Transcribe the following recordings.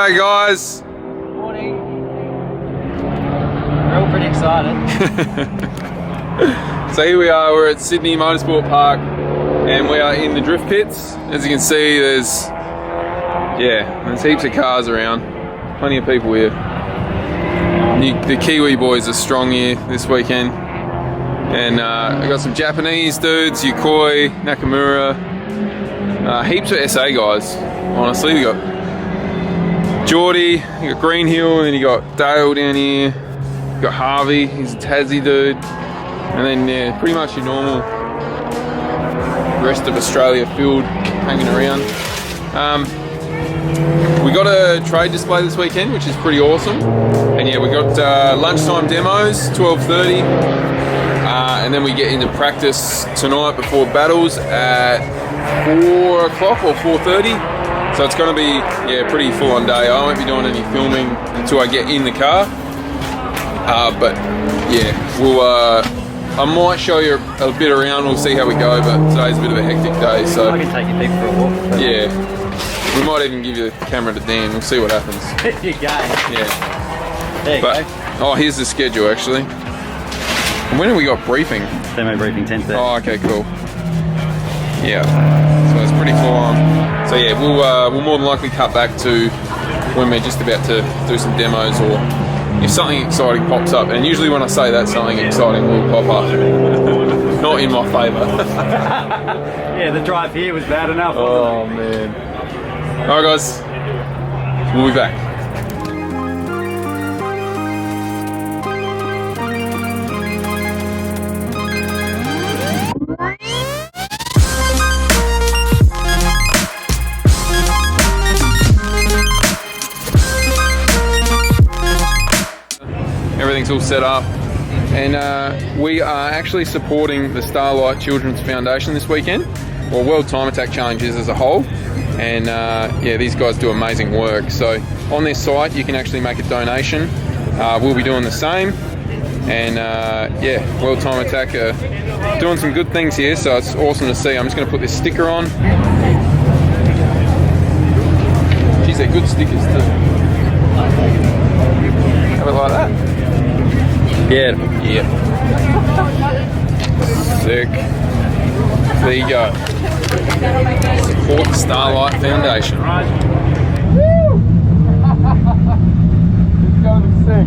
G'day guys. Morning. We're all pretty excited. So here we are, we're at Sydney Motorsport Park and we are in the drift pits. As you can see, there's heaps of cars around. Plenty of people here. The Kiwi boys are strong here this weekend. And I've got some Japanese dudes, Yukoi, Nakamura, heaps of SA guys, honestly. We got Geordie, you got Green Hill, and then you got Dale down here. You got Harvey, he's a Tassie dude. And then pretty much your normal rest of Australia field hanging around. We got a trade display this weekend, which is pretty awesome. And yeah, we got lunchtime demos, 12:30. And then we get into practice tonight before battles at 4 o'clock or 4:30. So it's going to be pretty full on day. I won't be doing any filming until I get in the car. But yeah, I might show you a bit around. We'll see how we go. But today's a bit of a hectic day. So I can take you people for a walk. Yeah, we might even give you the camera to Dan. We'll see what happens. You go. Yeah. There you go. Oh, here's the schedule actually. When have we got briefing? Demo briefing 10:30. Oh, okay, cool. Yeah, so it's pretty full on. So yeah, we'll more than likely cut back to when we're just about to do some demos, or if something exciting pops up. And usually when I say that, something exciting will pop up. Not in my favour. Yeah, the drive here was bad enough, wasn't it? Oh man. Alright guys, we'll be back. Everything's all set up, and we are actually supporting the Starlight Children's Foundation this weekend, or World Time Attack Challenges as a whole. And yeah, these guys do amazing work. So on their site you can actually make a donation. We'll be doing the same, and yeah, World Time Attack are doing some good things here, so it's awesome to see. I'm just going to put this sticker on. Geez, they're good stickers too. Have it like that. Yeah. Sick. There you go. Support the Starlight Foundation. Woo! It's going to be sick.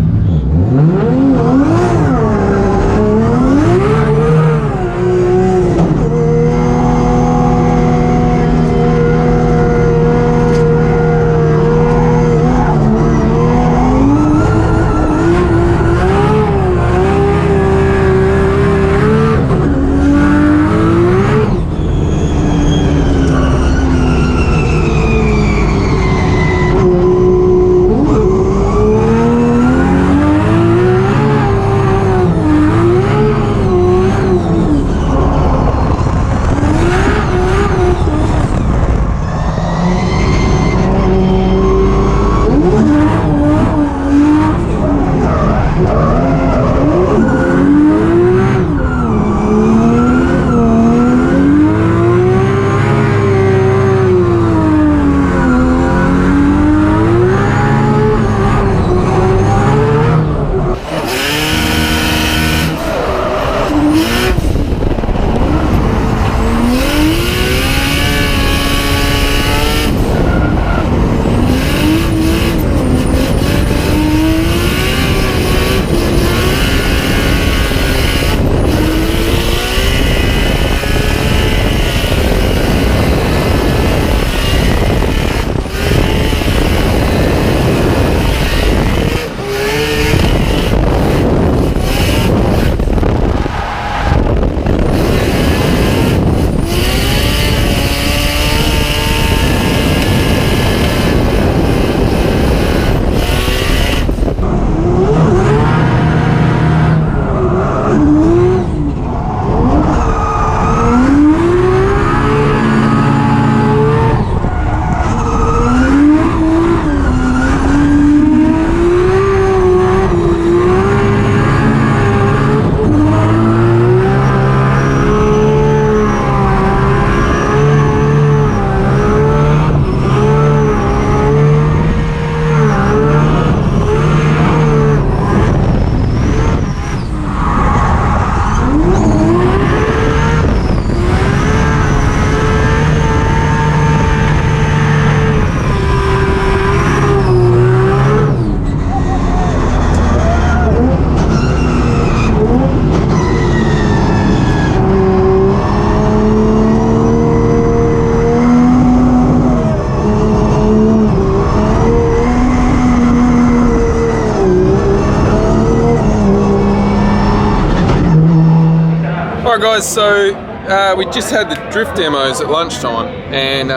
guys, so we just had the drift demos at lunchtime, and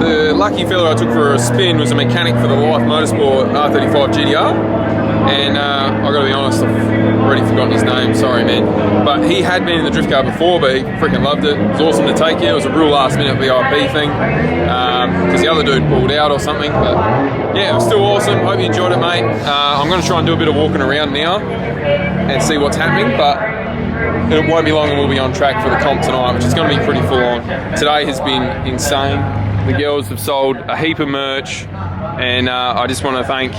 the lucky fella I took for a spin was a mechanic for the Life Motorsport R35 GTR, and I gotta be honest, I've already forgotten his name, sorry man, but he had been in the drift car before, but he freaking loved it. It was awesome to take here. It was a real last minute VIP thing, because the other dude pulled out or something, but yeah, it was still awesome. Hope you enjoyed it, mate. I'm gonna try and do a bit of walking around now and see what's happening, but it won't be long and we'll be on track for the comp tonight, which is going to be pretty full on. Today has been insane. The girls have sold a heap of merch, and I just want to thank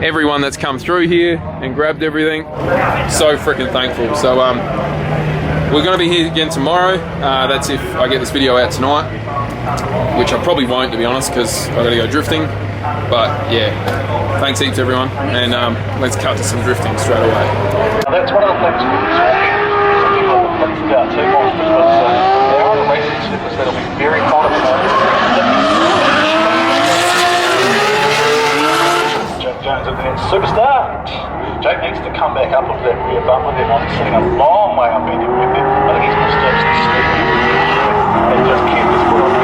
everyone that's come through here and grabbed everything. So freaking thankful. So we're going to be here again tomorrow. That's if I get this video out tonight, which I probably won't, to be honest, because I've got to go drifting. But yeah, thanks heaps everyone, and let's cut to some drifting straight away. That's one of the things with this walking. Some people have flipped about 2 miles because there are the racing slippers that'll be very fun at the moment. Jake Jones at the end, superstar. Jake needs to come back up off that rear bump with him. I've seen a long way up ended with him. I think he's going to stop some speed and just keep his foot on him.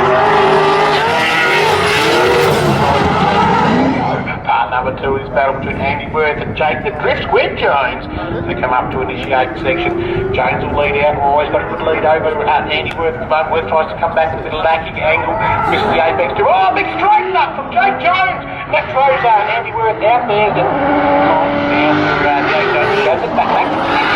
Part number 2 is battle between Andy Worth and Jake the DriftSquid Jones. They come up to initiate the section. Jones will lead out. Always got a good lead over Andy Worth at the moment. Worth tries to come back with a little lacking angle. Misses the apex too. Oh, big straighten up from Jake Jones. That throws Andy Worth out there. Down to Jake Jones. Shows it back.